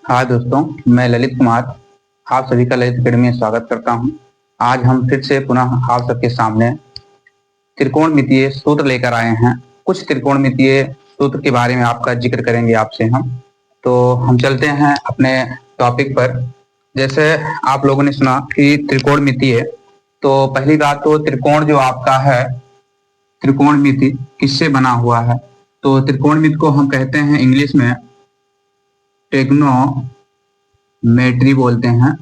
हाँ दोस्तों, मैं ललित कुमार आप सभी का ललित अकेडमी में स्वागत करता हूँ। आज हम फिर से पुनः आप सबके सामने त्रिकोणमितीय सूत्र लेकर आए हैं। कुछ त्रिकोणमितीय सूत्र के बारे में आपका जिक्र करेंगे आपसे हम चलते हैं अपने टॉपिक पर। जैसे आप लोगों ने सुना कि त्रिकोणमितीय, तो पहली बात तो त्रिकोण जो आपका है, त्रिकोणमिति किससे बना हुआ है? तो त्रिकोणमिति को हम कहते हैं इंग्लिश में ट्रिग्नोमेट्री बोलते हैं।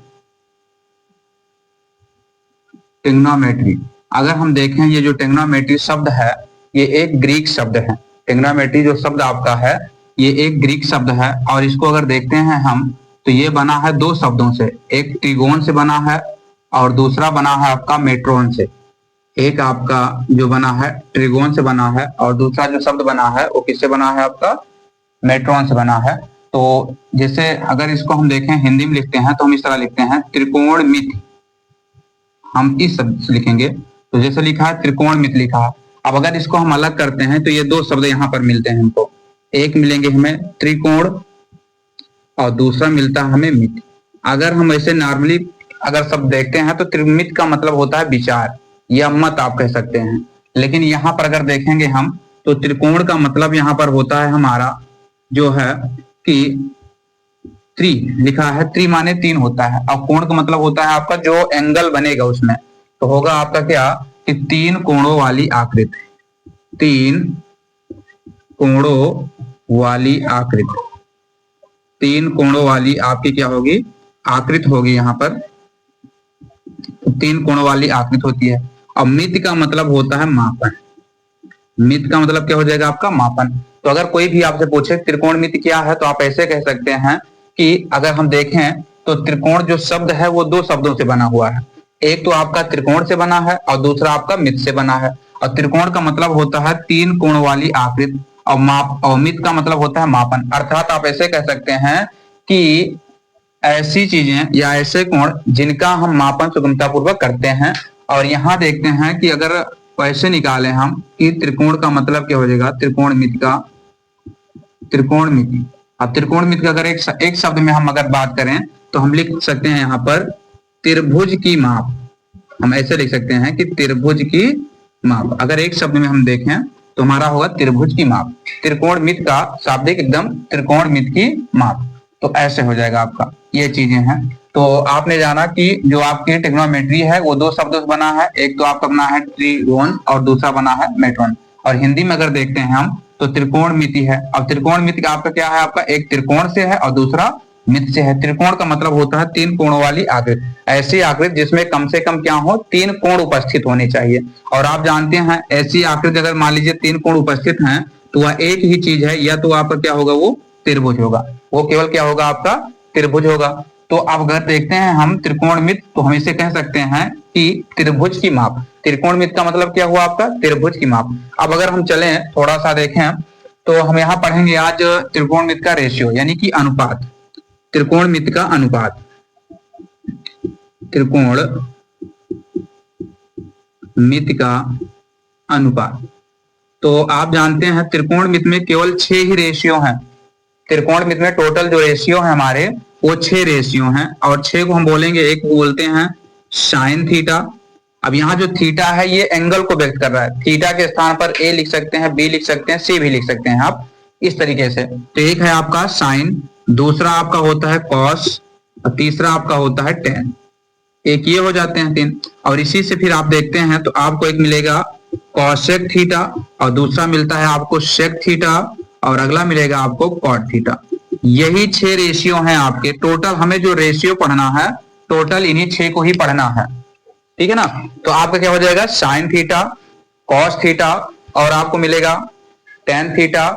ट्रिग्नोमेट्री, अगर हम देखें ये जो ट्रिग्नोमेट्री शब्द है ये एक ग्रीक शब्द है। ट्रिग्नोमेट्री जो शब्द आपका है ये एक ग्रीक शब्द है और इसको अगर देखते हैं हम तो ये बना है दो शब्दों से, एक ट्रिगोन से बना है और दूसरा बना है आपका मेट्रोन से। एक आपका जो बना है ट्रिगोन से बना है और दूसरा जो शब्द बना है वो किससे बना है? आपका मेट्रोन से बना है। तो जैसे अगर इसको हम देखें हिंदी में लिखते हैं तो हम इस तरह लिखते हैं त्रिकोणमिति, हम इस शब्द से लिखेंगे। तो जैसे लिखा है त्रिकोणमिति लिखा है। अब अगर इसको हम अलग करते हैं तो ये दो शब्द यहाँ पर मिलते हैं हमको, एक मिलेंगे हमें त्रिकोण और दूसरा मिलता है हमें मिति। अगर हम ऐसे नॉर्मली अगर शब्द देखते हैं तो त्रिमित का मतलब होता है विचार या मत आप कह सकते हैं, लेकिन यहाँ पर अगर देखेंगे हम तो त्रिकोण का मतलब यहाँ पर होता है हमारा जो है कि त्रि लिखा है, त्रि माने तीन होता है और कोण का मतलब होता है आपका जो एंगल बनेगा उसमें, तो होगा आपका क्या कि तीन कोणों वाली आकृति, तीन कोणों वाली आकृति, तीन कोणों वाली आपकी क्या होगी? आकृति होगी। यहाँ पर तीन कोणों वाली आकृति होती है। अब मिति का मतलब होता है मापन। मिति का मतलब क्या हो जाएगा? आपका मापन। तो अगर कोई भी आपसे पूछे त्रिकोणमिति क्या है तो आप ऐसे कह सकते हैं कि अगर हम देखें तो त्रिकोण जो शब्द है वो दो शब्दों से बना हुआ है, एक तो आपका त्रिकोण से बना है और दूसरा आपका मिति से बना है। और त्रिकोण का मतलब होता है तीन कोण वाली आकृति और मिति का मतलब होता है मापन। अर्थात आप ऐसे कह सकते हैं कि ऐसी चीजें या ऐसे कोण जिनका हम मापन सुगमतापूर्वक करते हैं। और यहाँ देखते हैं कि अगर ऐसे निकालें हम कि त्रिकोण का मतलब क्या हो जाएगा? त्रिकोणमिति का, त्रिकोणमिति। अब त्रिकोणमिति का अगर एक शब्द में हम अगर बात करें तो हम लिख सकते हैं यहाँ पर त्रिभुज की माप। हम ऐसे लिख सकते हैं कि त्रिभुज की माप। अगर एक शब्द में हम देखें तो हमारा होगा त्रिभुज की माप। त्रिकोणमिति का शाब्दिक एकदम त्रिकोणमिति की माप। तो ऐसे हो जाएगा आपका, ये चीजें हैं। तो आपने जाना कि जो आपकी ट्रिग्नोमेट्री है वो दो शब्दों से बना है, एक तो आपका बना है ट्रिगोन और दूसरा बना है मेट्रोन। और हिंदी में अगर देखते हैं हम तो त्रिकोणमिति है। अब त्रिकोणमिति का आपका क्या है? आपका एक त्रिकोण से है और दूसरा मिति से है। त्रिकोण का मतलब होता है तीन कोणों वाली आकृति, ऐसी आकृति जिसमें कम से कम क्या हो? तीन कोण उपस्थित होने चाहिए। और आप जानते हैं ऐसी आकृति अगर मान लीजिए तीन कोण उपस्थित हैं तो वह एक ही चीज है, या तो आपका क्या होगा? वो त्रिभुज होगा, वो केवल क्या होगा? आपका त्रिभुज होगा। तो अब अगर देखते हैं हम त्रिकोणमिति तो हम इसे कह सकते हैं कि त्रिभुज की माप। त्रिकोणमिति का मतलब क्या हुआ? आपका त्रिभुज की माप। अब अगर हम चलें थोड़ा सा देखें तो हम यहाँ पढ़ेंगे आज त्रिकोणमिति का रेशियो यानी कि अनुपात, त्रिकोणमिति का अनुपात, त्रिकोणमिति का अनुपात। तो आप जानते हैं त्रिकोणमिति में केवल 6 ही रेशियो हैं। त्रिकोणमिति में टोटल जो रेशियो है हमारे वो 6 रेशियो हैं और 6 को हम बोलेंगे, एक को बोलते हैं साइन थीटा। अब यहाँ जो थीटा है ये एंगल को व्यक्त कर रहा है। थीटा के स्थान पर ए लिख सकते हैं, बी लिख सकते हैं, सी भी लिख सकते हैं आप इस तरीके से। तो एक है आपका साइन, दूसरा आपका होता है कॉस और तीसरा आपका होता है टेन। एक ये हो जाते हैं 3। और इसी से फिर आप देखते हैं तो आपको एक मिलेगा कॉसेक थीटा और दूसरा मिलता है आपको सेक थीटा और अगला मिलेगा आपको कॉट थीटा। यही 6 रेशियो हैं आपके। टोटल हमें जो रेशियो पढ़ना है टोटल इन्हीं 6 को ही पढ़ना है, ठीक है ना? तो आपका क्या हो जाएगा? साइन थीटा, कॉस थीटा और आपको मिलेगा tan theta,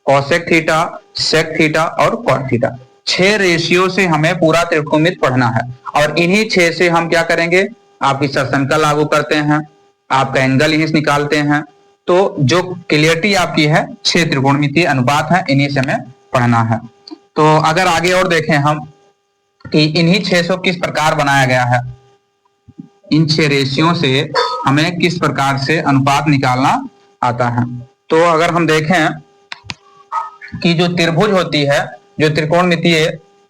cosec theta, sec theta और कॉट थीटा। 6 रेशियो से हमें पूरा त्रिकोणमिति पढ़ना है और इन्हीं 6 से हम क्या करेंगे? आपकी सर्कल लागू करते हैं, आपका एंगल इन्हीं से निकालते हैं। तो जो क्लियरिटी आपकी है 6 त्रिकोणमितीय अनुपात है, इन्हीं से हमें पढ़ना है। तो अगर आगे और देखें हम कि इन्हीं 600 किस प्रकार बनाया गया है, इन 6 रेशियो से हमें किस प्रकार से अनुपात निकालना आता है। तो अगर हम देखें कि जो त्रिभुज होती है, जो त्रिकोणमितीय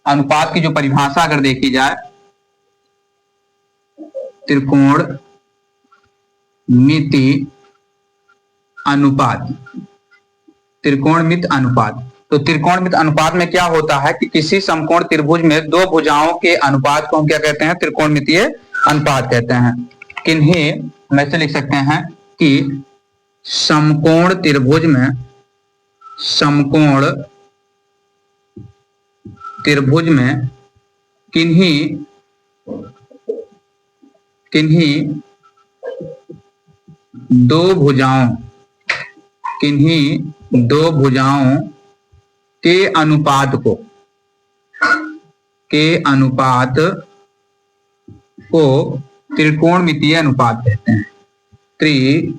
अनुपात की जो परिभाषा अगर देखी जाए, त्रिकोणमिति अनुपात, त्रिकोणमिति अनुपात। तो त्रिकोणमिति अनुपात में क्या होता है कि किसी समकोण त्रिभुज में दो भुजाओं के अनुपात को हम क्या कहते हैं? त्रिकोणमितीय अनुपात कहते हैं। किन्हीं हम ऐसे लिख सकते हैं कि समकोण त्रिभुज में, समकोण त्रिभुज में किन्हीं दो भुजाओं, किन्हीं दो भुजाओं के अनुपात को, त्रिकोणमितीय अनुपात कहते हैं। त्रिकोणमिति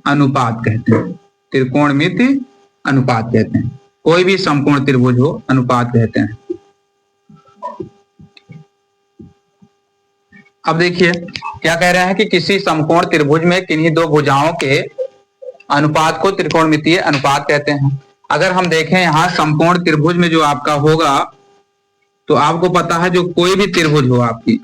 अनुपात कहते हैं, त्रिकोणमिति अनुपात कहते हैं। कोई भी समकोण त्रिभुज हो, अनुपात कहते हैं। अब देखिए क्या कह रहे हैं कि किसी समकोण त्रिभुज में किन्हीं दो भुजाओं के अनुपात को त्रिकोणमितीय अनुपात कहते हैं। अगर हम देखें यहाँ समकोण त्रिभुज में जो आपका होगा, तो आपको पता है जो कोई भी त्रिभुज हो आपकी,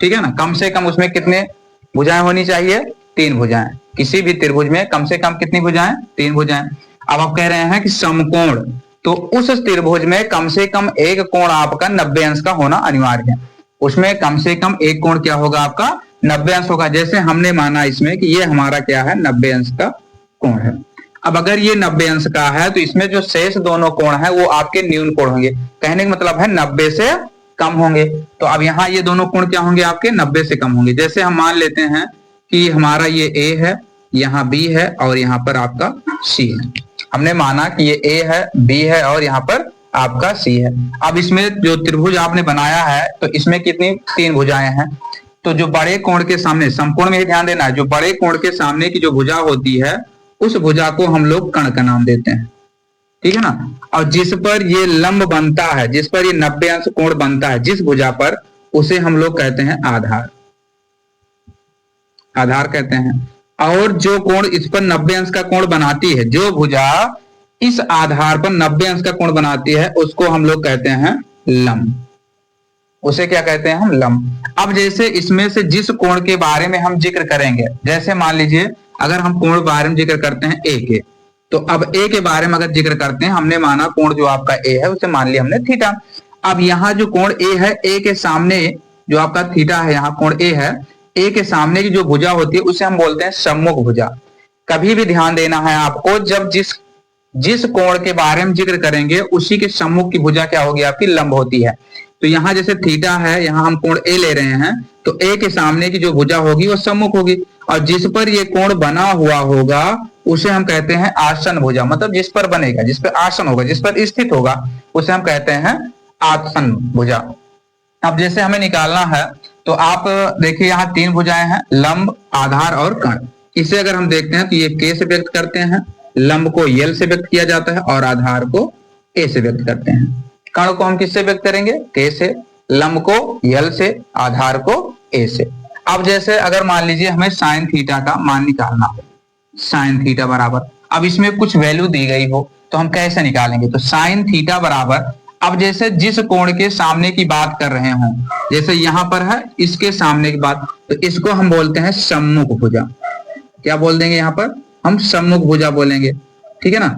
ठीक है ना, कम से कम उसमें कितने भुजाएं होनी चाहिए? 3 भुजाएं। किसी भी त्रिभुज में कम से कम कितनी भुजाएं? 3 भुजाएं। अब आप कह रहे हैं कि समकोण, तो उस त्रिभुज में कम से कम एक कोण आपका 90 अंश का होना अनिवार्य है। उसमें कम से कम एक कोण क्या होगा आपका? 90 अंश होगा। जैसे हमने माना इसमें कि ये हमारा क्या है? 90 अंश का कोण है। अब अगर ये 90 अंश का है तो इसमें जो शेष दोनों कोण है वो आपके न्यून कोण होंगे। कहने का मतलब है 90 से कम होंगे। तो अब यहाँ ये दोनों कोण क्या होंगे आपके? 90 से कम होंगे। जैसे हम मान लेते हैं कि हमारा ये A है, यहाँ B है और यहाँ पर आपका C है। हमने माना कि ये A है, B है और यहाँ पर आपका C है। अब इसमें जो त्रिभुज आपने बनाया है तो इसमें कितनी? 3 भुजाएं हैं। तो जो बड़े कोण के सामने, संपूर्ण में ध्यान देना है, जो बड़े कोण के सामने की जो भुजा होती है उस भुजा को हम लोग कर्ण का नाम देते हैं, ठीक है ना। और जिस पर ये लंब बनता है, जिस पर ये 90 अंश कोण बनता है, जिस भुजा पर, उसे हम लोग कहते हैं आधार, आधार कहते हैं। और जो कोण इस पर 90 अंश का कोण बनाती है, जो भुजा इस आधार पर 90 अंश का कोण बनाती है, उसको हम लोग कहते हैं लंब। उसे क्या कहते हैं हम? लंब। अब जैसे इसमें से जिस कोण के बारे में हम जिक्र करेंगे, जैसे मान लीजिए अगर हम कोण के बारे में जिक्र करते हैं A के, तो अब A के बारे में अगर जिक्र करते हैं, हमने माना कोण जो आपका A है उसे मान लिया हमने थीटा। अब यहाँ जो कोण A है, A के सामने जो आपका थीटा है, यहाँ कोण A है, A के सामने की जो भुजा होती है उसे हम बोलते हैं सम्मुख भुजा। कभी भी ध्यान देना है आपको, जब जिस कोण के बारे में जिक्र करेंगे उसी के सम्मुख की भुजा क्या होगी? आपकी लंब होती है। तो यहाँ जैसे थीटा है, यहाँ हम कोण A ले रहे हैं, तो A के सामने की जो भुजा होगी वो सम्मुख होगी। और जिस पर ये कोण बना हुआ होगा उसे हम कहते हैं आसन भुजा। मतलब जिस पर बनेगा, जिस पर आसन होगा, जिस पर स्थित होगा, उसे हम कहते हैं आसन भुजा। अब जैसे हमें निकालना है तो आप देखिए यहाँ 3 भुजाएं हैं, लंब, आधार और कर्ण। इसे अगर हम देखते हैं तो ये K से व्यक्त करते हैं, लंब को L से व्यक्त किया जाता है और आधार को A से व्यक्त करते हैं। कर्ण को हम किससे व्यक्त करेंगे? K से, लंब को L से, आधार को A से। अब जैसे अगर मान लीजिए हमें साइन थीटा का मान निकालना हो, साइन थीटा बराबर, अब इसमें कुछ वैल्यू दी गई हो तो हम कैसे निकालेंगे? तो साइन थीटा बराबर, अब जैसे जिस कोण के सामने की बात कर रहे हों, जैसे यहाँ पर है इसके सामने की बात, तो इसको हम बोलते हैं सम्मुख भुजा। क्या बोल देंगे? यहाँ पर हम सम्मुख भुजा बोलेंगे, ठीक है ना।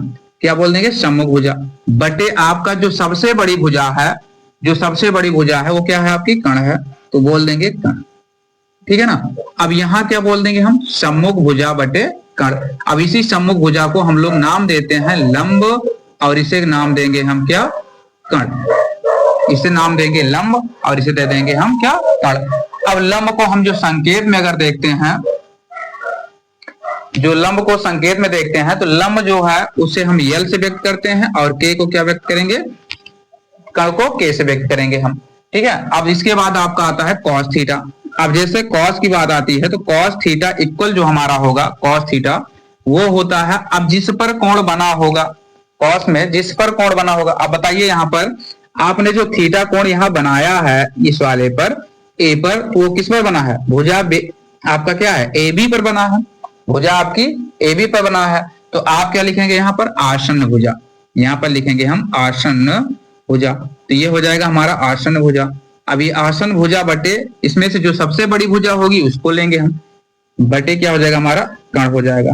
क्या बोल देंगे? सम्मुख भुजा। बटे आपका जो सबसे बड़ी भुजा है, जो सबसे बड़ी भुजा है वो क्या है? आपकी कर्ण है, तो बोल देंगे कर्ण, ठीक है ना। अब यहाँ क्या बोल देंगे हम? सम्मुख भुजा बटे कर्ण। अब इसी सम्मुख भुजा को हम लोग नाम देते हैं लंब और इसे नाम देंगे हम क्या? कर्ण। इसे नाम देंगे लंब और इसे दे देंगे हम क्या? कर्ण। अब लंब को हम जो संकेत में अगर देखते हैं, जो लंब को संकेत में देखते हैं, तो लंब जो है उसे हम L से व्यक्त करते हैं और K को क्या व्यक्त करेंगे? कर्ण को K से व्यक्त करेंगे हम, ठीक है। अब इसके बाद आपका आता है कॉस थीटा। अब जैसे कॉस की बात आती है तो कॉस थीटा इक्वल जो हमारा होगा, कॉस थीटा वो होता है, अब जिस पर कोण बना होगा, कॉस में जिस पर कोण बना होगा। अब बताइए यहाँ पर आपने जो थीटा कोण यहाँ बनाया है इस वाले पर, A पर, वो किस पर बना है? भुजा आपका क्या है? AB पर बना है। भुजा आपकी AB पर बना है, तो आप क्या लिखेंगे यहाँ पर, आसन्न भुजा। यहाँ पर लिखेंगे हम आसन्न भुजा, तो ये हो जाएगा हमारा आसन्न भुजा। अब ये आसन्न भुजा बटे इसमें से जो सबसे बड़ी भुजा होगी उसको लेंगे हम, बटे क्या हो जाएगा हमारा, कर्ण हो जाएगा।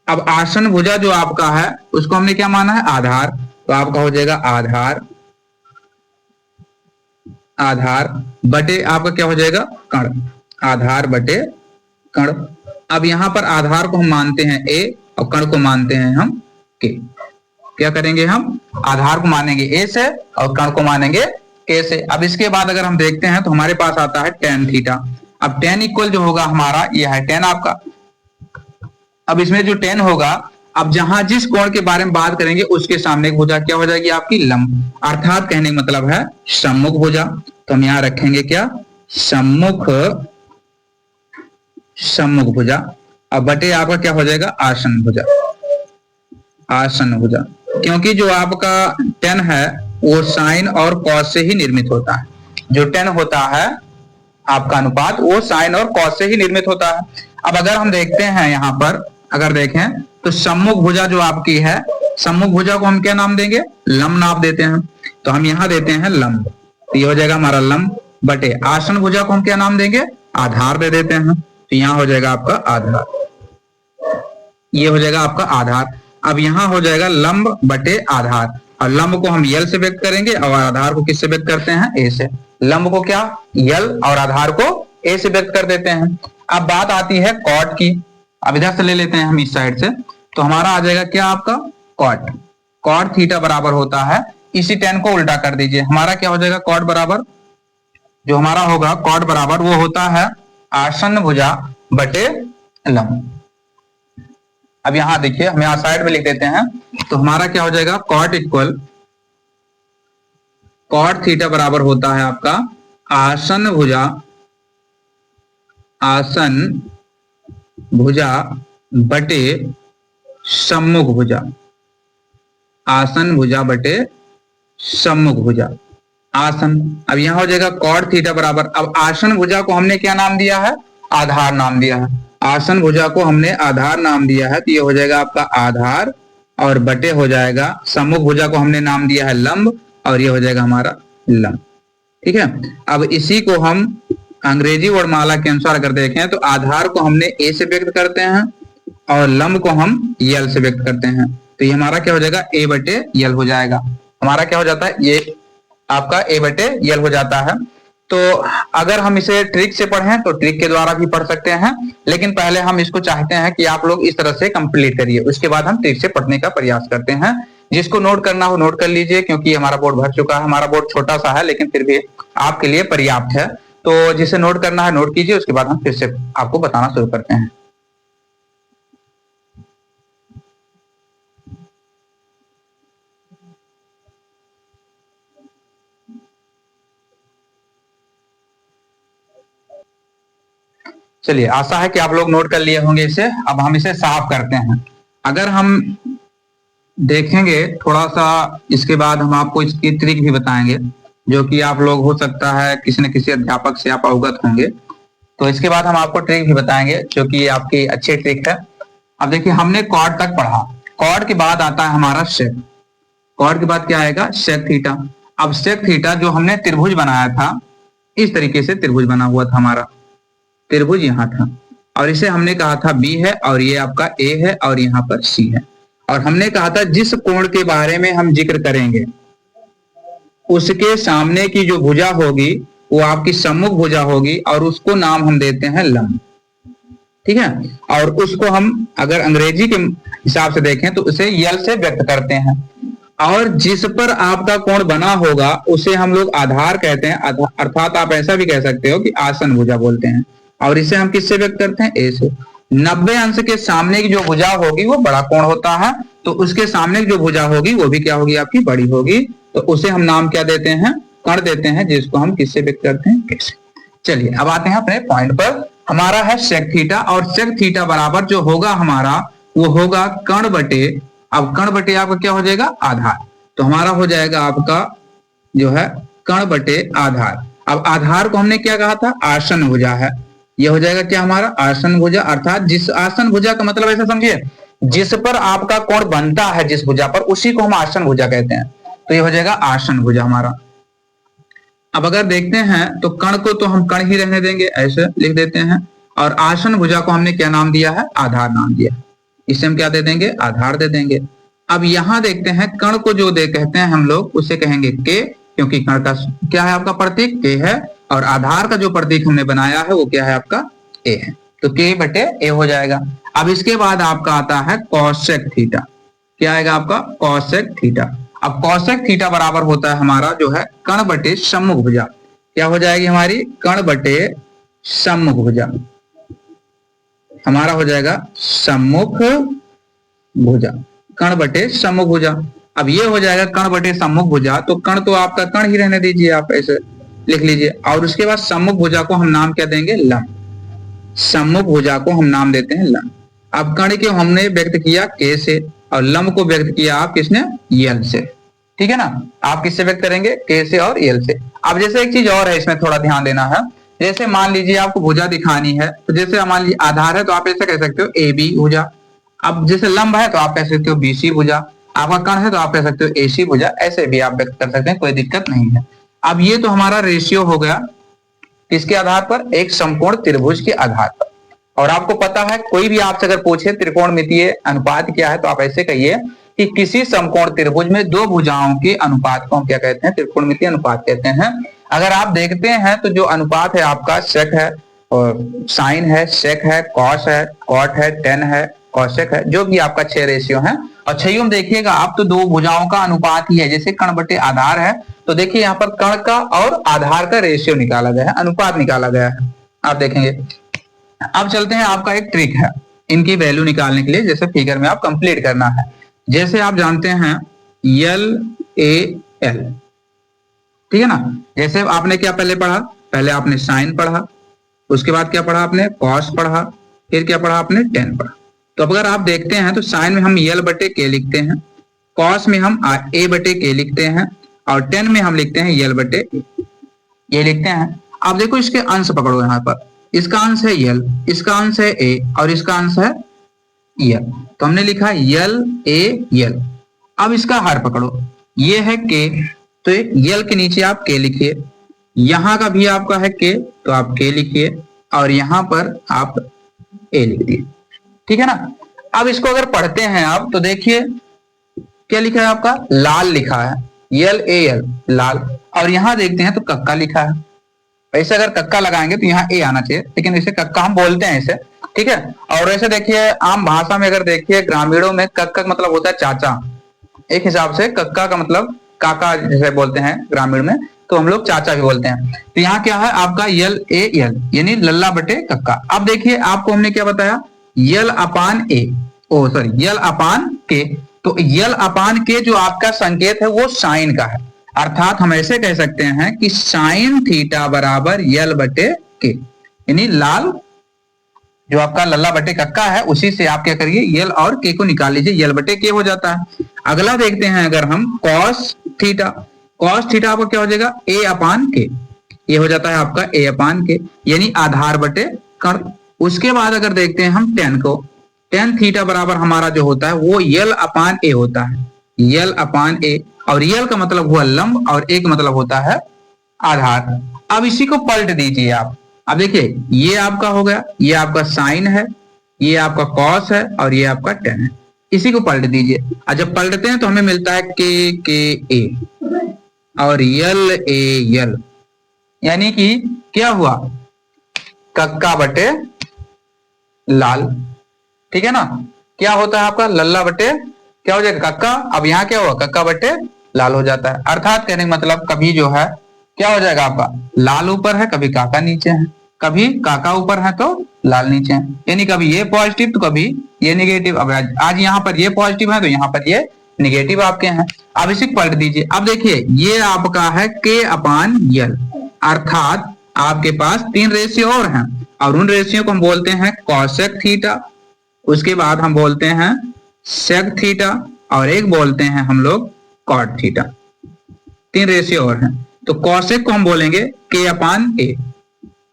अब आसन्न भुजा जो आपका है उसको हमने क्या माना है, आधार, तो आपका हो जाएगा आधार, आधार बटे आपका क्या हो जाएगा, कर्ण, आधार बटे कर्ण। अब यहां पर आधार को हम मानते हैं ए और कर्ण को मानते हैं हम के। क्या करेंगे हम, आधार को मानेंगे ए से और कर्ण को मानेंगे के से। अब इसके बाद अगर हम देखते हैं तो हमारे पास आता है tan थीटा। अब tan इक्वल जो होगा हमारा यह है tan आपका। अब इसमें जो tan होगा, अब जहां जिस कोण के बारे में बात करेंगे उसके सामने की भुजा क्या हो जाएगी आपकी, लंब, अर्थात कहने का मतलब है सम्मुख भुजा। तो हम यहां रखेंगे क्या, सम्मुख, सम्मुख भुजा। अब बटे आपका क्या हो जाएगा, आसन्न भुजा, आसन्न भुजा। क्योंकि जो आपका tan है वो साइन और कॉस से ही निर्मित होता है। जो tan होता है आपका अनुपात वो साइन और कॉस से ही निर्मित होता है। अब अगर हम देखते हैं यहाँ पर, अगर देखें तो सम्मुख भुजा जो आपकी है, सम्मुख भुजा को हम क्या नाम देंगे, लंब नाम देते हैं। तो हम यहाँ देते हैं लंब, तो ये हो जाएगा हमारा लंब बटे आसन्न भुजा को हम क्या नाम देंगे, आधार दे देते हैं। तो यहाँ हो जाएगा आपका आधार, ये हो जाएगा आपका आधार। अब यहाँ हो जाएगा लंब बटे आधार, और लंब को हम यल से व्यक्त करेंगे और आधार को किससे व्यक्त करते हैं, ए से। लंब को क्या, यल, और आधार को ए से व्यक्त कर देते हैं। अब बात आती है कॉट की। अब इधर से ले लेते हैं हम इस साइड से, तो हमारा आ जाएगा क्या आपका कॉट। कॉट थीटा बराबर होता है, इसी tan को उल्टा कर दीजिए, हमारा क्या हो जाएगा, कॉट बराबर, जो हमारा होगा कॉट बराबर वो होता है आसन्न भुजा बटे लंब। अब यहां देखिए हम यहां साइड में लिख देते हैं, तो हमारा क्या हो जाएगा, कॉट इक्वल, कॉट थीटा बराबर होता है आपका आसन्न भुजा, आसन्न भुजा बटे सम्मुख भुजा, आसन्न भुजा बटे सम्मुख भुजा, आसन। अब यहां हो जाएगा कॉट थीटा बराबर, अब आसन्न भुजा को हमने क्या नाम दिया है, आधार नाम दिया है। आसन्न भुजा को हमने आधार नाम दिया है, तो ये हो जाएगा आपका आधार, और बटे हो जाएगा सम्मुख भुजा को हमने नाम दिया है लंब, और ये हो जाएगा हमारा लंब। ठीक है। अब इसी को हम अंग्रेजी वर्णमाला के अनुसार अगर देखें तो आधार को हमने ए से व्यक्त करते हैं और लंब को हम यल से व्यक्त करते हैं। तो ये हमारा क्या हो जाएगा, ए बटे यल हो जाएगा। हमारा क्या हो जाता है, ये आपका ए बटे यल हो जाता है। तो अगर हम इसे ट्रिक से पढ़ें तो ट्रिक के द्वारा भी पढ़ सकते हैं, लेकिन पहले हम इसको चाहते हैं कि आप लोग इस तरह से कंप्लीट करिए, उसके बाद हम ट्रिक से पढ़ने का प्रयास करते हैं। जिसको नोट करना हो नोट कर लीजिए, क्योंकि हमारा बोर्ड भर चुका है। हमारा बोर्ड छोटा सा है लेकिन फिर भी आपके लिए पर्याप्त है। तो जिसे नोट करना है नोट कीजिए, उसके बाद हम फिर से आपको बताना शुरू करते हैं। चलिए, आशा है कि आप लोग नोट कर लिए होंगे इसे। अब हम इसे साफ करते हैं। अगर हम देखेंगे थोड़ा सा, इसके बाद हम आपको इसकी ट्रिक भी बताएंगे, जो कि आप लोग हो सकता है किसी न किसी अध्यापक से आप अवगत होंगे। तो इसके बाद हम आपको ट्रिक भी बताएंगे, जो कि आपकी अच्छी ट्रिक है। अब देखिए, हमने कॉर्ड तक पढ़ा, कॉर्ड के बाद आता है हमारा सेक। कॉर्ड के बाद क्या आएगा, सेक थीटा। अब सेक थीटा जो हमने त्रिभुज बनाया था, इस तरीके से त्रिभुज बना हुआ था हमारा, त्रिभुज यहाँ था, और इसे हमने कहा था बी है, और ये आपका ए है, और यहाँ पर सी है। और हमने कहा था जिस कोण के बारे में हम जिक्र करेंगे उसके सामने की जो भुजा होगी वो आपकी सम्मुख भुजा होगी, और उसको नाम हम देते हैं लंब। ठीक है। और उसको हम अगर अंग्रेजी के हिसाब से देखें तो उसे यल से व्यक्त करते हैं, और जिस पर आपका कोण बना होगा उसे हम लोग आधार कहते हैं, अर्थात आप ऐसा भी कह सकते हो कि आसन्न भुजा बोलते हैं। और इसे हम किससे व्यक्त करते हैं, ए से। 90 अंश के सामने की जो भुजा होगी वो बड़ा कोण होता है, तो उसके सामने की जो भुजा होगी वो भी क्या होगी, आपकी बड़ी होगी। तो उसे हम नाम क्या देते हैं, कर्ण देते हैं, जिसको हम किससे व्यक्त करते हैं, कैसे। चलिए, अब आते हैं अपने पॉइंट पर। हमारा है सेक थीटा, और सेक थीटा बराबर जो होगा हमारा वो होगा कर्ण बटे, अब कर्ण बटे आपका क्या हो जाएगा, आधार। तो हमारा हो जाएगा आपका जो है कर्ण बटे आधार। अब आधार को हमने क्या कहा था, आसन्न भुजा है। यह हो जाएगा क्या हमारा, आसन्न भुजा, अर्थात जिस आसन्न भुजा का मतलब ऐसा समझिए जिस पर आपका कोण बनता है जिस भुजा पर, उसी को हम आसन भुजा कहते हैं। तो ये हो जाएगा आसन भुजा हमारा। अब अगर देखते हैं तो कण को तो हम कण ही रहने देंगे, ऐसे लिख देते हैं, और आसन भुजा को हमने क्या नाम दिया है, आधार नाम दिया है। इसे हम क्या दे देंगे, आधार दे देंगे। अब यहां देखते हैं कण को जो दे कहते हैं हम लोग उसे कहेंगे के, क्योंकि कण का क्या है आपका प्रतीक के है, और आधार का जो प्रतीक हमने बनाया है वो क्या है आपका ए है। तो के बटे ए हो जाएगा। अब इसके बाद आपका आता है कॉसेक थीटा। क्या आएगा आपका, कॉसेक थीटा। अब कॉसेक थीटा बराबर होता है हमारा जो है कण बटे सम्मुख भुजा। क्या हो जाएगी हमारी, कण बटे सम्मुख भुजा। हमारा हो जाएगा सम्मुख भुजा, कण बटे सम्मुख भुजा। अब ये हो जाएगा कण बटे सम्मुख भुजा, तो कण तो आपका कण ही रहने दीजिए, आप ऐसे लिख लीजिए। और उसके बाद सम्मुख भुजा को हम नाम क्या देंगे, लंब। सम्मुख भुजा को हम नाम देते हैं लंब। अब कण को हमने व्यक्त किया के से, और लंब को व्यक्त किया आप किसने, यल से। ठीक है ना, आप किससे व्यक्त करेंगे, के से और यल से। अब जैसे एक चीज और है, इसमें थोड़ा ध्यान देना है। जैसे मान लीजिए आपको भुजा दिखानी है, तो जैसे मान लीजिए आधार है तो आप ऐसे कह सकते हो ए बी भुजा। अब जैसे लंब है तो आप कह सकते हो बीसी भुजा। आपका कण है तो आप कह सकते हो एसी भुजा। ऐसे भी आप व्यक्त कर सकते हैं, कोई दिक्कत नहीं है। अब ये तो हमारा रेशियो हो गया किसके आधार पर, एक समकोण त्रिभुज के आधार पर। और आपको पता है कोई भी आपसे अगर पूछे त्रिकोणमितीय अनुपात क्या है, तो आप ऐसे कहिए कि किसी समकोण त्रिभुज में दो भुजाओं के अनुपात को हम क्या कहते हैं, त्रिकोणमितीय अनुपात कहते हैं। अगर आप देखते हैं तो जो अनुपात है आपका सेक है, और साइन है, सेक है, कॉस है, कॉट है, टेन है, कॉसेक है, जो भी आपका 6 रेशियो है। और छयों में देखिएगा आप तो दो भुजाओं का अनुपात ही है। जैसे कण बटे आधार है, तो देखिए यहाँ पर कण का और आधार का रेशियो निकाला गया है, अनुपात निकाला गया है, आप देखेंगे। अब चलते हैं, आपका एक ट्रिक है इनकी वैल्यू निकालने के लिए, जैसे फिगर में आप कंप्लीट करना है। जैसे आप जानते हैं यल ए एल, ठीक है ना। जैसे आपने क्या पहले पढ़ा, पहले आपने साइन पढ़ा, उसके बाद क्या पढ़ा आपने, कॉस पढ़ा, फिर क्या पढ़ा आपने, टेन पढ़ा। तो अब अगर आप देखते हैं तो साइन में हम यल बटे के लिखते हैं, कॉस में हम ए बटे के लिखते हैं, और टेन में हम लिखते हैं यल बटे ये लिखते हैं। अब देखो इसके अंश पकड़ो, यहाँ पर इसका अंश है यल, इसका अंश है ए, और इसका अंश है यल। तो हमने लिखा यल ए यल। अब इसका हर पकड़ो, ये है के, तो यल के नीचे आप के लिखिए, यहां का भी आपका है के, तो आप के लिखिए, और यहां पर आप ए लिख दिए, ठीक है ना। अब इसको अगर पढ़ते हैं आप तो देखिए क्या लिखा है आपका, लाल लिखा है, यल ए यल लाल। और यहां देखते हैं तो कक्का लिखा है। वैसे अगर कक्का लगाएंगे तो यहाँ ए आना चाहिए, लेकिन इसे कक्का हम बोलते हैं इसे, ठीक है। और वैसे देखिए आम भाषा में अगर देखिए ग्रामीणों में कक्का का मतलब होता है चाचा, एक हिसाब से कक्का का मतलब काका जैसे बोलते हैं ग्रामीण में, तो हम लोग चाचा भी बोलते हैं। तो यहाँ क्या है आपका यल ए यल, यानी लल्ला बटे कक्का। अब देखिए आपको हमने क्या बताया, यल अपान ए, ओ सॉरी यल अपान के। तो यल अपान के जो आपका संकेत है वो साइन का है, अर्थात हम ऐसे कह सकते हैं कि साइन थीटा बराबर यल बटे के, यानी लाल जो आपका लल्ला बटे कक्का है उसी से आप क्या करिए, यल और के को निकाल लीजिए, यल बटे के हो जाता है। अगला देखते हैं अगर हम कॉस थीटा, कॉस थीटा आपका क्या हो जाएगा, ए अपान के, ये हो जाता है आपका ए अपान के, यानी आधार बटे कण। उसके बाद अगर देखते हैं हम टेन को, टेन थीटा बराबर हमारा जो होता है वो यल अपान ए होता है, यल अपान ए। और यल का मतलब हुआ लंब, और ए का मतलब होता है आधार। अब इसी को पलट दीजिए आप। अब देखिए ये आपका हो गया, ये आपका साइन है, ये आपका कॉस है, और ये आपका टेन है। इसी को पलट दीजिए, और जब पलटते हैं तो हमें मिलता है के ए और यल ए यल, यानी कि क्या हुआ, कक्का बटे लाल, ठीक है ना। क्या होता है आपका लल्ला बटे क्या हो जाएगा कक्का। अब यहाँ क्या हुआ, कक्का बटे लाल हो जाता है। अर्थात कहने का मतलब कभी जो है क्या हो जाएगा आपका, लाल ऊपर है, कभी काका नीचे है, कभी काका ऊपर है तो लाल नीचे है, यानी कभी ये पॉजिटिव तो कभी ये निगेटिव। अब आज यहाँ पर ये पॉजिटिव है तो यहाँ पर ये निगेटिव आपके हैं। अब इसे पलट दीजिए। अब देखिए ये आपका है के अपान यल, अर्थात आपके पास 3 रेशियो और हैं, और उन रेशियो को हम बोलते हैं कॉसेक थीटा, उसके बाद हम बोलते हैं सेक थीटा, और एक बोलते हैं हम लोग कॉट थीटा। 3 रेशियो और हैं। तो कॉसेक को हम बोलेंगे के अपान ए,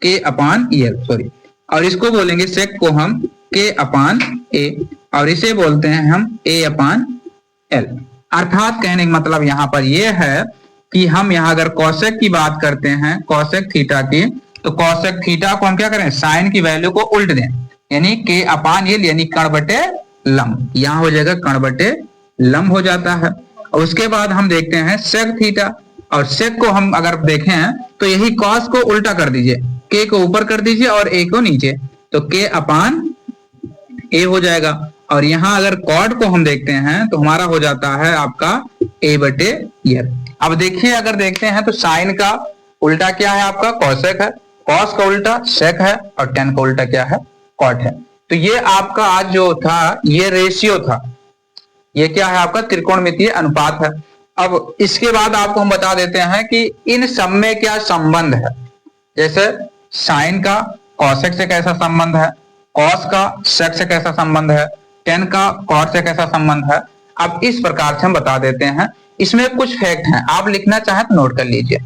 के अपान यल सॉरी, और इसको बोलेंगे सेक को हम के अपान ए, और इसे बोलते हैं हम a/l। अर्थात कहने का मतलब यहाँ पर यह है कि हम यहाँ अगर कॉसेक की बात करते हैं, कॉसेक थीटा की, तो कॉसेक थीटा को हम क्या करें, साइन की वैल्यू को उल्ट दें, यानी k/l यानी कर्ण बटे लंब, यहाँ हो जाएगा कर्ण बटे लंब हो जाता है। और उसके बाद हम देखते हैं सेक थीटा, और सेक को हम अगर देखें तो यही कॉस को उल्टा कर दीजिए, k को ऊपर कर दीजिए और a को नीचे, तो k/a हो जाएगा। और यहाँ अगर कॉट को हम देखते हैं तो हमारा हो जाता है आपका a/l। अब देखिए अगर देखते हैं तो साइन का उल्टा क्या है आपका, कॉसेक है, कॉस का उल्टा सेक है, और टेन का उल्टा क्या है, कॉट है। तो ये आपका आज जो था ये रेशियो था, ये क्या है आपका त्रिकोणमितीय अनुपात है। अब इसके बाद आपको हम बता देते हैं कि इन सब में क्या संबंध है, जैसे साइन का कॉसेक से कैसा संबंध है, कॉस का सेक से कैसा संबंध है, टेन का कॉट से कैसा संबंध है। अब इस प्रकार से हम बता देते हैं। इसमें कुछ फैक्ट हैं, आप लिखना चाहें तो नोट कर लीजिए,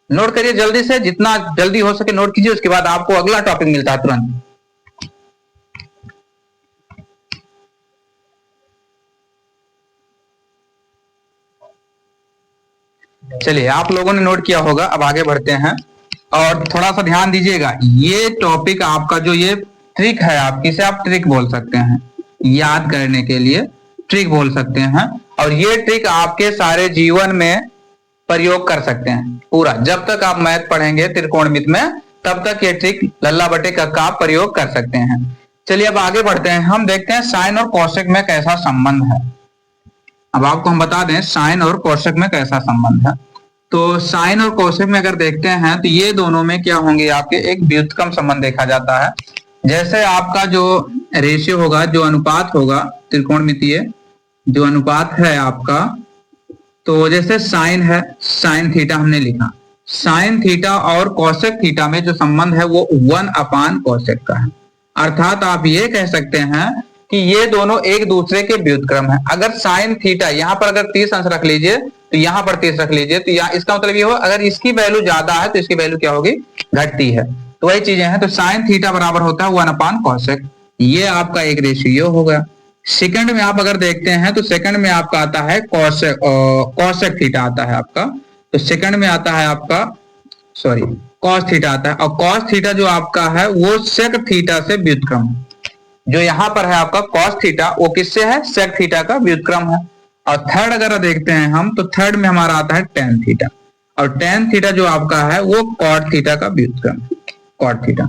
नोट करिए जल्दी से, जितना जल्दी हो सके नोट कीजिए, उसके बाद आपको अगला टॉपिक मिलता है तुरंत। चलिए आप लोगों ने नोट किया होगा, अब आगे बढ़ते हैं और थोड़ा सा ध्यान दीजिएगा। ये टॉपिक आपका जो ये ट्रिक है, आप इसे आप ट्रिक बोल सकते हैं, याद करने के लिए ट्रिक बोल सकते हैं, और ये ट्रिक आपके सारे जीवन में प्रयोग कर सकते हैं पूरा। जब तक आप मैथ पढ़ेंगे त्रिकोणमिति में तब तक ये ट्रिक लल्ला बटे का आप प्रयोग कर सकते हैं। चलिए अब आगे बढ़ते हैं, हम देखते हैं साइन और कोसेक में कैसा संबंध है। अब आपको हम बता दें साइन और कोसेक में कैसा संबंध है। तो साइन और कोसेक में अगर देखते हैं तो ये दोनों में क्या होंगे आपके, एक व्युत्क्रम संबंध देखा जाता है। जैसे आपका जो रेशियो होगा, जो अनुपात होगा त्रिकोणमितीय जो अनुपात है आपका, तो जैसे साइन है, साइन थीटा हमने लिखा, साइन थीटा और कोसेक थीटा में जो संबंध है वो 1/कोसेक का है। अर्थात आप ये कह सकते हैं कि ये दोनों एक दूसरे के व्युत्क्रम है। अगर साइन थीटा यहाँ पर अगर 30 अंश रख लीजिए तो यहाँ पर 30 रख लीजिए, तो यहाँ इसका मतलब ये हो अगर इसकी वैल्यू ज्यादा है तो इसकी वैल्यू क्या होगी, घटती है। तो वही चीजें हैं। तो साइन थीटा बराबर होता है 1/कोसेक, ये आपका एक रेशियो होगा। सेकंड में आप अगर देखते हैं तो सेकंड में आपका आता है कोसेक थीटा आता है आपका, तो सेकंड में आता है आपका कॉस थीटा आता है, और कॉस थीटा जो आपका है वो सेक थीटा से व्युत्क्रम है। जो यहाँ पर है आपका कॉस थीटा वो किससे है, सेक थीटा का व्युत्क्रम है। और थर्ड अगर देखते हैं हम तो थर्ड में हमारा आता है टेन थीटा, और टेन थीटा जो आपका है वो कॉट थीटा का व्युत्क्रम है, कॉट थीटा,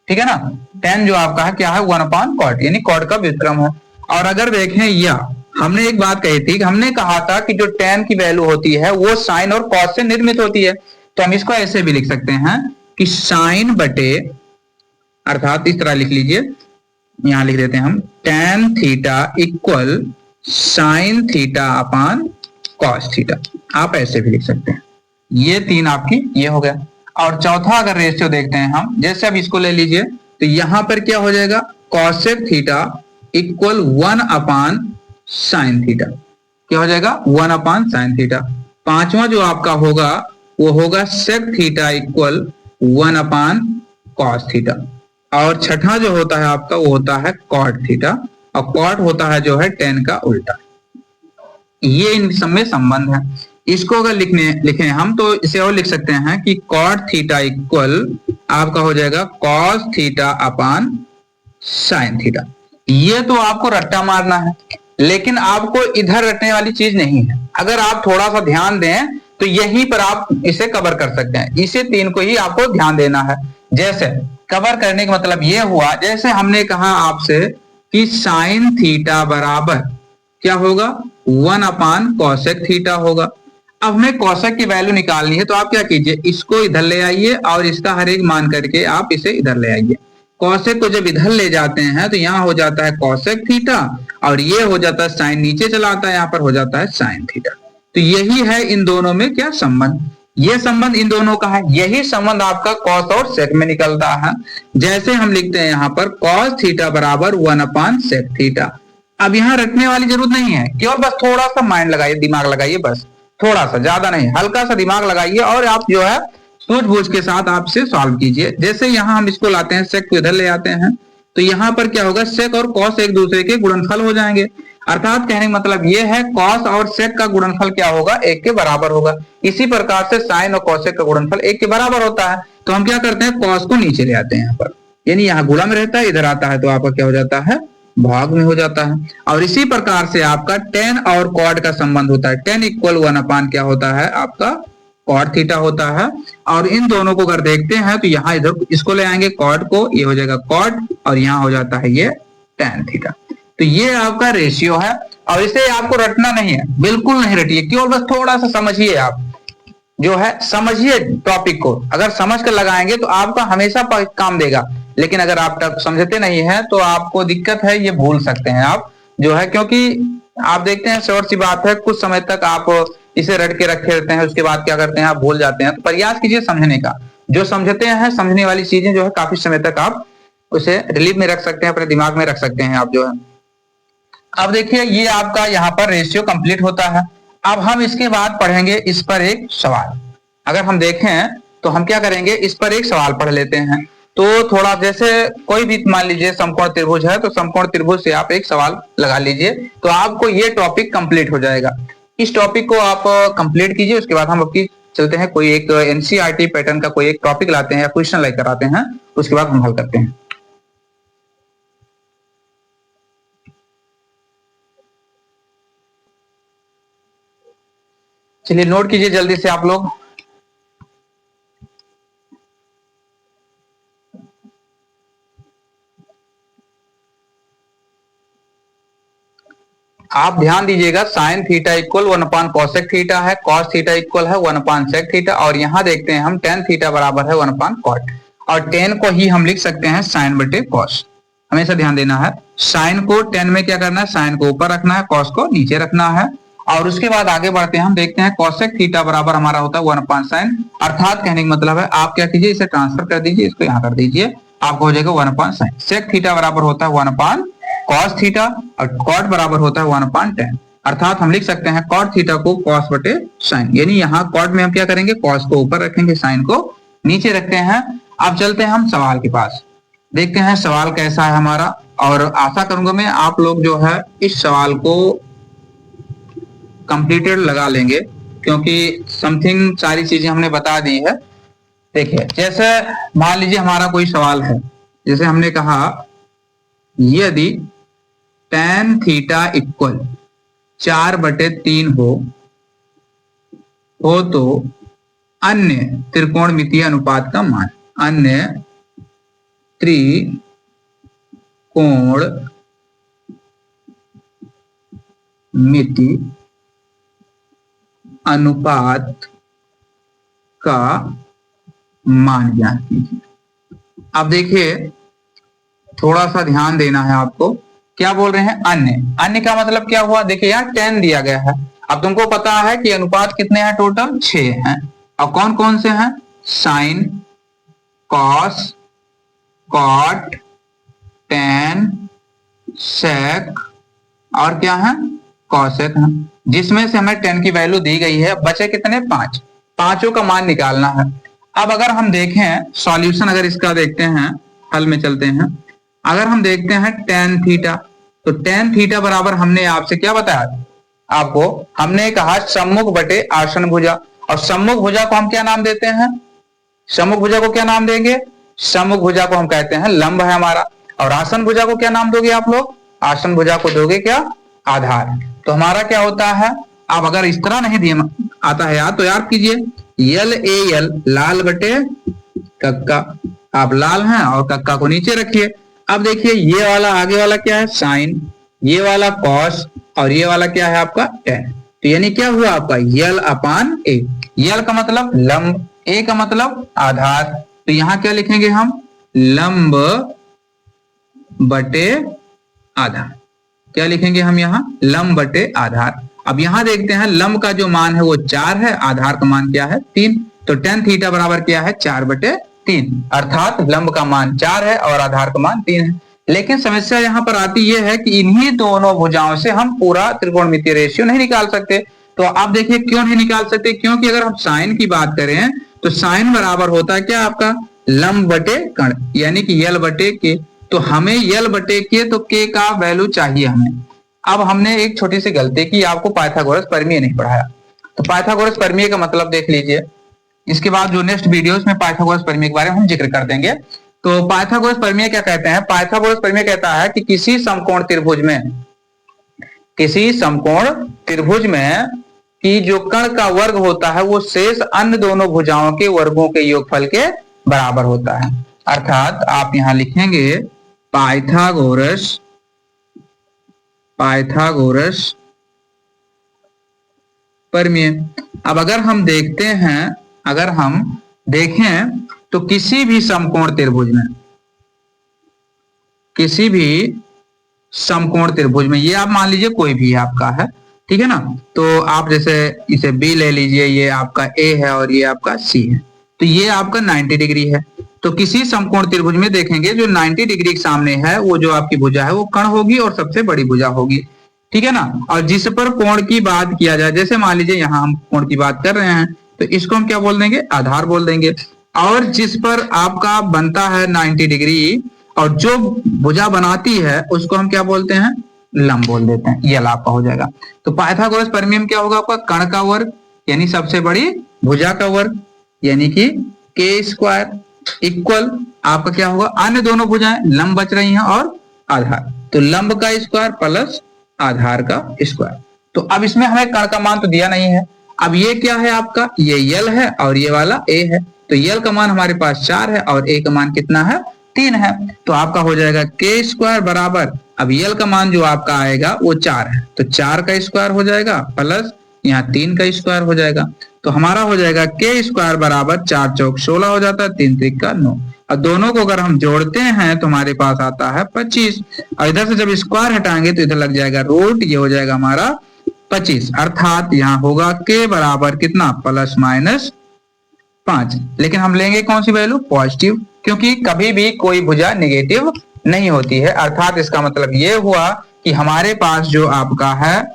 ठीक है ना। टेन जो आपका है क्या है, 1/कॉट यानी कॉट का व्युत्क्रम है। और अगर देखें या हमने एक बात कही थी कि हमने कहा था कि जो टेन की वैल्यू होती है वो साइन और कॉस से निर्मित होती है, तो हम इसको ऐसे भी लिख सकते हैं कि साइन बटे, अर्थात इस तरह लिख लीजिए, यहां लिख देते हैं हम tan theta equal sine theta upon cos theta, आप ऐसे भी लिख सकते हैं। ये तीन आपकी ये हो गया। और चौथा अगर रेशियो देखते हैं हम, जैसे अब इसको ले लीजिए तो यहां पर क्या हो जाएगा, कॉसेक थीटा इक्वल 1/साइन थीटा, क्या हो जाएगा 1/साइन थीटा। पांचवा जो आपका होगा वो होगा सेक थीटा इक्वल 1/कॉस थीटा। और छठा जो होता है आपका वो होता है कॉट थीटा, और कॉट होता है जो है टेन का उल्टा। ये इन सब में संबंध है। इसको अगर लिखें हम तो इसे और लिख सकते हैं कि कॉट थीटा इक्वल आपका हो जाएगा cos theta upon sine theta. ये तो आपको रट्टा मारना है, लेकिन आपको इधर रटने वाली चीज नहीं है। अगर आप थोड़ा सा ध्यान दें तो यहीं पर आप इसे कवर कर सकते हैं। इसे तीन को ही आपको ध्यान देना है। जैसे कवर करने का मतलब ये हुआ, जैसे हमने कहा आपसे कि साइन थीटा बराबर क्या होगा 1/कोसेक थीटा होगा। अब हमें कोसेक की वैल्यू निकालनी है, तो आप क्या कीजिए, इसको इधर ले आइए और इसका हर एक मान करके आप इसे इधर ले आइए। कोसेक को जब इधर ले जाते हैं तो यहाँ हो जाता है कोसेक थीटा, और ये हो जाता है साइन, नीचे चला आता है, यहाँ पर हो जाता है साइन थीटा। तो यही है इन दोनों में क्या संबंध, ये संबंध इन दोनों का है। यही संबंध आपका कॉस और सेक में निकलता है। जैसे हम लिखते हैं यहाँ पर कॉस थीटा बराबर 1/सेक थीटा। अब यहाँ रटने वाली जरूरत नहीं है, केवल बस थोड़ा सा माइंड लगाइए, दिमाग लगाइए, बस थोड़ा सा, ज्यादा नहीं, हल्का सा दिमाग लगाइए और आप जो है सूझबूझ के साथ आप इसे सॉल्व कीजिए। जैसे यहाँ हम इसको लाते हैं, सेक को इधर ले आते हैं, तो यहाँ पर क्या होगा, सेक और कॉस एक दूसरे के गुणनफल हो जाएंगे। अर्थात कहने का मतलब ये है कॉस और सेक का गुणनफल क्या होगा, एक के बराबर होगा। इसी प्रकार से साइन और कॉसेक का गुणनफल एक के बराबर होता है। तो हम क्या करते हैं, कॉस को नीचे ले आते हैं यहाँ पर, यानी यहाँ गुणा में रहता है, इधर आता है तो आपका क्या हो जाता है, भाग में हो जाता है। और इसी प्रकार से आपका टेन और कॉड का संबंध होता है। टेन इक्वल 1 क्या होता है आपका, कॉड थीटा होता है। और इन दोनों को अगर देखते हैं तो यहाँ इधर इसको ले आएंगे कॉड को, ये हो जाएगा कॉड और यहाँ हो जाता है ये टेन थीटा। तो ये आपका रेशियो है और इसे आपको रटना नहीं है, बिल्कुल नहीं रटिए, केवल बस थोड़ा सा समझिए। आप जो है समझिए टॉपिक को, अगर समझ कर लगाएंगे तो आपका हमेशा काम देगा। लेकिन अगर आप समझते नहीं है तो आपको दिक्कत है, ये भूल सकते हैं आप जो है, क्योंकि आप देखते हैं शॉर्ट सी बात है, कुछ समय तक आप इसे रट के रखे रहते हैं, उसके बाद क्या करते हैं आप भूल जाते हैं। तो प्रयास कीजिए समझने का, जो समझते हैं समझने वाली चीजें जो है काफी समय तक आप उसे रिलीव में रख सकते हैं, अपने दिमाग में रख सकते हैं आप जो है। अब देखिए ये आपका यहाँ पर रेशियो कंप्लीट होता है। अब हम इसके बाद पढ़ेंगे इस पर एक सवाल। अगर हम देखें तो हम क्या करेंगे, इस पर एक सवाल पढ़ लेते हैं। तो थोड़ा जैसे कोई भी मान लीजिए समकोण त्रिभुज है, तो समकोण त्रिभुज से आप एक सवाल लगा लीजिए तो आपको ये टॉपिक कंप्लीट हो जाएगा। इस टॉपिक को आप कंप्लीट कीजिए, उसके बाद हम आपकी चलते हैं कोई एक एनसीईआरटी पैटर्न का कोई एक टॉपिक लाते हैं या क्वेश्चन लेकर आते हैं, उसके बाद हम हल करते हैं। चलिए नोट कीजिए जल्दी से आप लोग। आप ध्यान दीजिएगा, sine theta equal 1 cosec theta है, कॉस थीटा इक्वल है 1 सेक थीटा, और यहां देखते हैं हम टेन थीटा बराबर है 1 कॉट, और टेन को ही हम लिख सकते हैं साइन बटे कॉस। हमेशा ध्यान देना है, साइन को टेन में क्या करना है, साइन को ऊपर रखना है, कॉस को नीचे रखना है। और उसके बाद आगे बढ़ते हैं, हम देखते हैं कॉसेक थीटा बराबर हमारा होता है 1 साइन। अर्थात कहने का मतलब है आप क्या कीजिए, इसे ट्रांसफर कर दीजिए, इसको यहाँ कर दीजिए, आपको हो जाएगा 1 साइन। सेक थीटा बराबर होता है 1 कॉस थीटा, और कॉट बराबर होता है 1 टेन। अर्थात हम लिख सकते हैं कॉट थीटा को कॉस बटे साइन, यानी यहाँ कॉट में हम क्या करेंगे, कॉस को ऊपर रखेंगे, साइन को नीचे रखते हैं। अब चलते हैं हम सवाल के पास, देखते हैं सवाल कैसा है हमारा। और आशा करूंगा मैं आप लोग जो है इस सवाल को कंप्लीटेड लगा लेंगे, क्योंकि समथिंग सारी चीजें हमने बता दी है। देखिए जैसे मान लीजिए हमारा कोई सवाल है, जैसे हमने कहा यदि tan थीटा इक्वल 4/3 हो तो अन्य त्रिकोणमितीय अनुपात का मान, अन्य त्रिकोणमिति अनुपात का मान ज्ञात कीजिए। अब देखिए थोड़ा सा ध्यान देना है आपको, क्या बोल रहे हैं, अन्य। अन्य का मतलब क्या हुआ, देखिए यहाँ 10 दिया गया है। अब तुमको पता है कि अनुपात कितने हैं, टोटल 6 हैं। और कौन कौन से हैं, साइन, कॉस, कॉट, टेन, सेक और क्या है, कॉसेक है, जिसमें से हमें 10 की वैल्यू दी गई है। बचे कितने, 5। पांचों का मान निकालना है। अब अगर हम देखें सॉल्यूशन, अगर इसका देखते हैं, हल में चलते हैं। अगर हम देखते हैं टेन थीटा, तो टेन थीटा बराबर हमने आपसे क्या बताया, आपको हमने कहा सम्मुख बटे आसन भुजा। और सम्मुख भुजा को हम क्या नाम देते हैं, सम्मुख भुजा को क्या नाम देंगे, सम्मुख भुजा को हम कहते हैं लंब है हमारा। और आसन भुजा को क्या नाम दोगे आप लोग, आसन भुजा को दोगे क्या, आधार। तो हमारा क्या होता है, आप अगर इस तरह नहीं दिया आता है याद तो याद कीजिए, यल ए यल, लाल बटे कक्का। आप लाल हैं और कक्का को नीचे रखिए। अब देखिए ये वाला आगे वाला क्या है, साइन, ये वाला कॉस, और ये वाला क्या है आपका टेन। तो यानी क्या हुआ आपका यल अपान ए। यल का मतलब लंब, ए का मतलब आधार। तो यहां क्या लिखेंगे हम, लंब बटे आधार। क्या लिखेंगे हम यहाँ, लंब बटे आधार। अब यहां देखते हैं लंब का जो मान है वो 4 है, आधार का मान क्या है 3। तो टेन थीटा बराबर क्या है, 4/3। अर्थात लंब का मान 4 है और आधार का मान 3 है। लेकिन समस्या यहाँ पर आती यह है कि इन्हीं दोनों भुजाओं से हम पूरा त्रिकोणमितीय रेशियो नहीं निकाल सकते। तो आप देखिए क्यों नहीं निकाल सकते, क्योंकि अगर हम साइन की बात करें तो साइन बराबर होता है क्या आपका, लंब बटे कर्ण, यानी कि यल बटे के। तो हमें यल बटे के, तो के का वैल्यू चाहिए हमें। अब हमने एक छोटी सी गलती की, आपको पाइथागोरस प्रमेय नहीं पढ़ाया। तो पाइथागोरस प्रमेय का मतलब देख लीजिए, इसके बाद जो नेक्स्ट वीडियोस में पाइथागोरस प्रमेय के बारे में हम जिक्र कर देंगे। तो पाइथागोरस प्रमेय क्या कहते हैं? पाइथागोरस प्रमेय कहता है कि किसी समकोण त्रिभुज में कि जो कर्ण का वर्ग होता है वो शेष अन्य दोनों भुजाओं के वर्गों के योगफल के बराबर होता है। अर्थात आप यहां लिखेंगे पाइथागोरस प्रमेय। अब अगर हम देखें तो किसी भी समकोण त्रिभुज में, ये आप मान लीजिए कोई भी आपका है, ठीक है ना। तो आप जैसे इसे बी ले लीजिए, ये आपका ए है और ये आपका सी है, तो ये आपका 90 डिग्री है। तो किसी समकोण त्रिभुज में देखेंगे जो 90 डिग्री के सामने है, वो जो आपकी भुजा है वो कर्ण होगी और सबसे बड़ी भुजा होगी, ठीक है ना। और जिस पर कोण की बात किया जाए, जैसे मान लीजिए यहाँ हम कोण की बात कर रहे हैं, तो इसको हम क्या बोल देंगे? आधार बोल देंगे। और जिस पर आपका बनता है 90 डिग्री और जो भुजा बनाती है उसको हम क्या बोलते हैं? लंब बोल देते हैं। ये आपका हो जाएगा। तो पाइथागोरस प्रमेय में क्या होगा आपका? कर्ण का वर्ग यानी सबसे बड़ी भुजा का वर्ग, यानी कि के स्क्वायर इक्वल आपका क्या होगा? अन्य दोनों भुजाएं लंब बच रही हैं और आधार, तो लंब का स्क्वायर प्लस आधार का स्क्वायर। तो अब इसमें हमें कर्ण का मान तो दिया नहीं है। अब ये क्या है आपका? ये यल है और ये वाला ए है। तो यल का मान हमारे पास 4 है और ए का मान कितना है? 3 है। तो आपका हो जाएगा के स्क्वायर बराबर, अब यल का मान जो आपका आएगा वो 4 है, तो 4 का स्क्वायर हो जाएगा प्लस यहाँ 3 का स्क्वायर हो जाएगा। तो हमारा हो जाएगा के स्क्वायर बराबर 4 चौक 16 हो जाता है, 3 त्रिक का 9। और दोनों को अगर हम जोड़ते हैं तो हमारे पास आता है 25, और इधर से जब स्क्वायर हटाएंगे तो इधर लग जाएगा रूट, ये हो जाएगा हमारा 25। अर्थात यहाँ होगा के बराबर कितना? Plus minus 5। लेकिन हम लेंगे कौन सी वैल्यू? पॉजिटिव, क्योंकि कभी भी कोई भुजा नेगेटिव नहीं होती है। अर्थात इसका मतलब ये हुआ कि हमारे पास जो आपका है,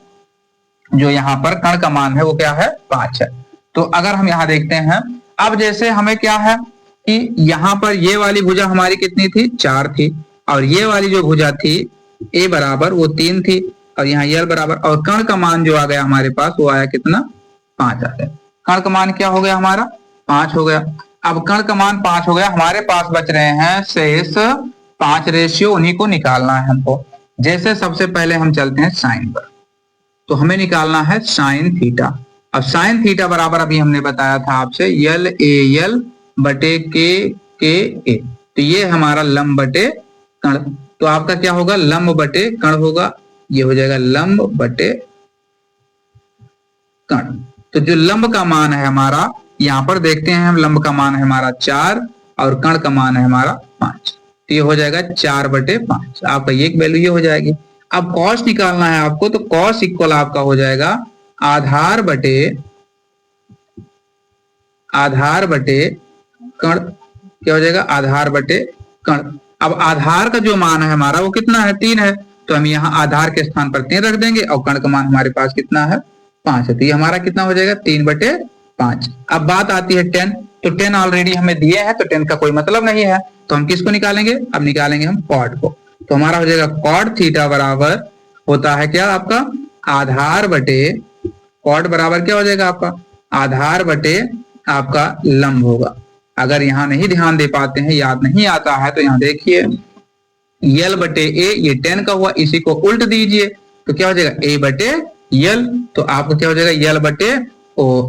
जो यहाँ पर कर्ण का मान है वो क्या है? 5 है। तो अगर हम यहाँ देखते हैं, अब जैसे हमें क्या है कि यहाँ पर ये वाली भुजा हमारी कितनी थी? 4 थी, और ये वाली जो भुजा थी ए बराबर वो 3 थी, और यहाँ यल बराबर, और कर्ण का मान जो आ गया हमारे पास वो आया कितना? 5 आ गया। कर्ण का मान क्या हो गया हमारा? 5 हो गया। अब कर्ण का मान 5 हो गया, हमारे पास बच रहे हैं शेष 5 रेशियो, उन्हीं को निकालना है हमको। जैसे सबसे पहले हम चलते हैं साइन पर, तो हमें निकालना है साइन थीटा। अब साइन थीटा बराबर अभी हमने बताया था आपसे यल ए यल बटे के ए, तो ये हमारा लंब बटे कर्ण। तो आपका क्या होगा? लंब बटे कर्ण होगा, ये हो जाएगा लंब बटे कर्ण। तो जो लंब का मान है हमारा, यहाँ पर देखते हैं हम, लंब का मान है हमारा 4 और कर्ण का मान है हमारा 5, तो ये हो जाएगा 4 बटे 5। आपका ये वैल्यू ये हो जाएगी। अब कॉस निकालना है आपको, तो कॉस इक्वल आपका हो जाएगा आधार बटे कर्ण। क्या हो जाएगा? आधार बटे कर्ण। अब आधार का जो मान है हमारा वो कितना है? 3 है, तो हम यहाँ आधार के स्थान पर 3 रख देंगे, और कर्ण का मान हमारे पास कितना है? 5 है। तो ये हमारा कितना हो जाएगा? 3 बटे 5। अब बात आती है 10, तो 10 ऑलरेडी हमें दिए हैं, तो 10 का कोई मतलब नहीं है, तो हम किसको निकालेंगे? अब निकालेंगे हम कॉट को। तो हमारा हो जाएगा कॉट थीटा बराबर होता है क्या आपका? आधार बटे, कॉट बराबर क्या हो जाएगा आपका? आधार बटे आपका लंब होगा। अगर यहाँ नहीं ध्यान दे पाते हैं, याद नहीं आता है, तो यहाँ देखिए यल बटे ए, ये 10 का हुआ, इसी को उल्ट दीजिए तो क्या हो जाएगा? ए बटे यल। तो आपको क्या हो जाएगा? यल बटे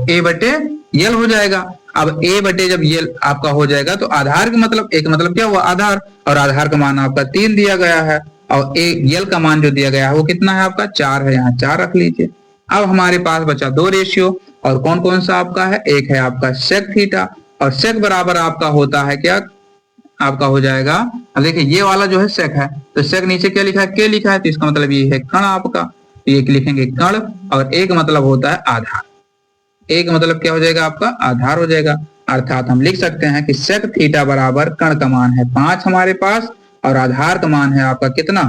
ए बटे यल हो जाएगा। अब ए बटे जब यल आपका हो जाएगा, तो आधार का मतलब, एक मतलब क्या हुआ? आधार, और आधार का मान आपका 3 दिया गया है, और ए यल का मान जो दिया गया है वो कितना है आपका? 4 है, यहाँ 4 रख लीजिए। अब हमारे पास बचा 2 रेशियो, और कौन कौन सा आपका है? एक है आपका सेक थीटा, और सेक बराबर आपका होता है क्या? आपका हो जाएगा, अब देखिए ये वाला जो है सेक है, तो सेक नीचे क्या लिखा है? के लिखा है, तो इसका मतलब ये है कर्ण आपका, तो ये लिखेंगे कर्ण, और एक मतलब होता है आधार। एक मतलब क्या हो जाएगा आपका? आधार हो जाएगा। अर्थात हम लिख सकते हैं कि सेक थीटा बराबर कर्ण का मान है 5 हमारे पास, और आधार का मान है आपका कितना?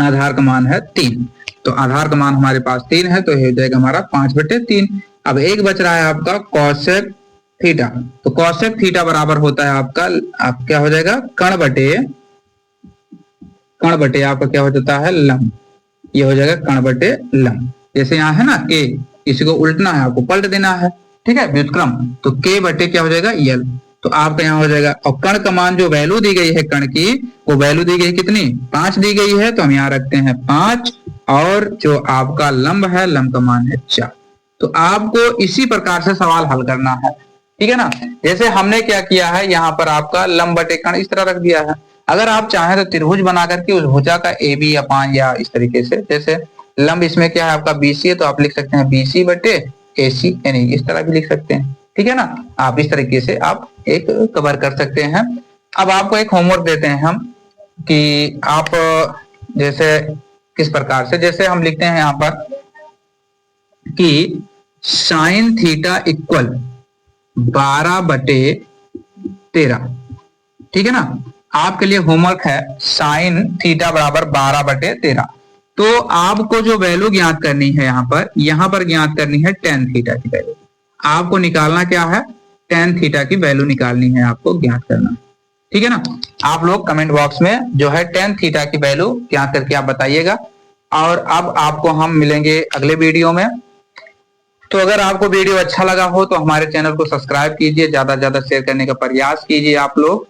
आधार का मान है 3। तो आधार का मान हमारे पास 3 है, तो ये हो जाएगा हमारा 5 बटे 3। अब एक बच रहा है आपका कॉसेक थीटा, तो कॉसेक थीटा बराबर होता है आपका, आप क्या हो जाएगा? कर्ण बटे कण बटे आपका क्या हो जाता है, लंब। ये हो जाएगा कण बटे लंब। जैसे यहाँ है ना के, इसी को उल्टना है, आपको पलट देना है, ठीक है, व्युत्क्रम। तो के बटे क्या हो जाएगा, यल। तो आपका यहाँ हो जाएगा, और कण का मान जो वैल्यू दी गई है कण की, वो वैल्यू दी गई कितनी, 5 दी गई है, तो हम यहाँ रखते हैं 5। और जो आपका लंब है, लंब का मान है 4। तो आपको इसी प्रकार से सवाल हल करना है, ठीक है ना। जैसे हमने क्या किया है, यहाँ पर आपका लंब बटे कण इस तरह रख दिया है। अगर आप चाहें तो त्रिभुज बना करके उस भुजा का ए बी अपान या इस तरीके से, जैसे लंब इसमें क्या है आपका बीसी है, तो आप लिख सकते हैं बीसी बटे एसी, यानी इस तरह भी लिख सकते हैं, ठीक है ना। आप इस तरीके से आप एक कवर कर सकते हैं। अब आपको एक होमवर्क देते हैं हम, कि आप जैसे किस प्रकार से, जैसे हम लिखते हैं यहाँ पर कि साइन थीटा इक्वल 12 बटे 13, ठीक है ना। आपके लिए होमवर्क है साइन थीटा बराबर 12 बटे 13। तो आपको जो वैल्यू ज्ञात करनी है यहाँ पर ज्ञात करनी है टेन थीटा की वैल्यू। आपको निकालना क्या है, टेन थीटा की वैल्यू निकालनी है, आपको ज्ञात करना, ठीक है ना। आप लोग कमेंट बॉक्स में जो है टेन थीटा की वैल्यू ज्ञात करके आप बताइएगा। और अब आपको हम मिलेंगे अगले वीडियो में। तो अगर आपको वीडियो अच्छा लगा हो तो हमारे चैनल को सब्सक्राइब कीजिए, ज्यादा से ज्यादा शेयर करने का प्रयास कीजिए आप लोग।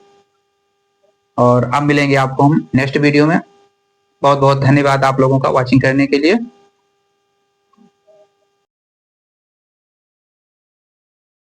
और अब मिलेंगे आपको हम नेक्स्ट वीडियो में। बहुत बहुत धन्यवाद आप लोगों का वॉचिंग करने के लिए।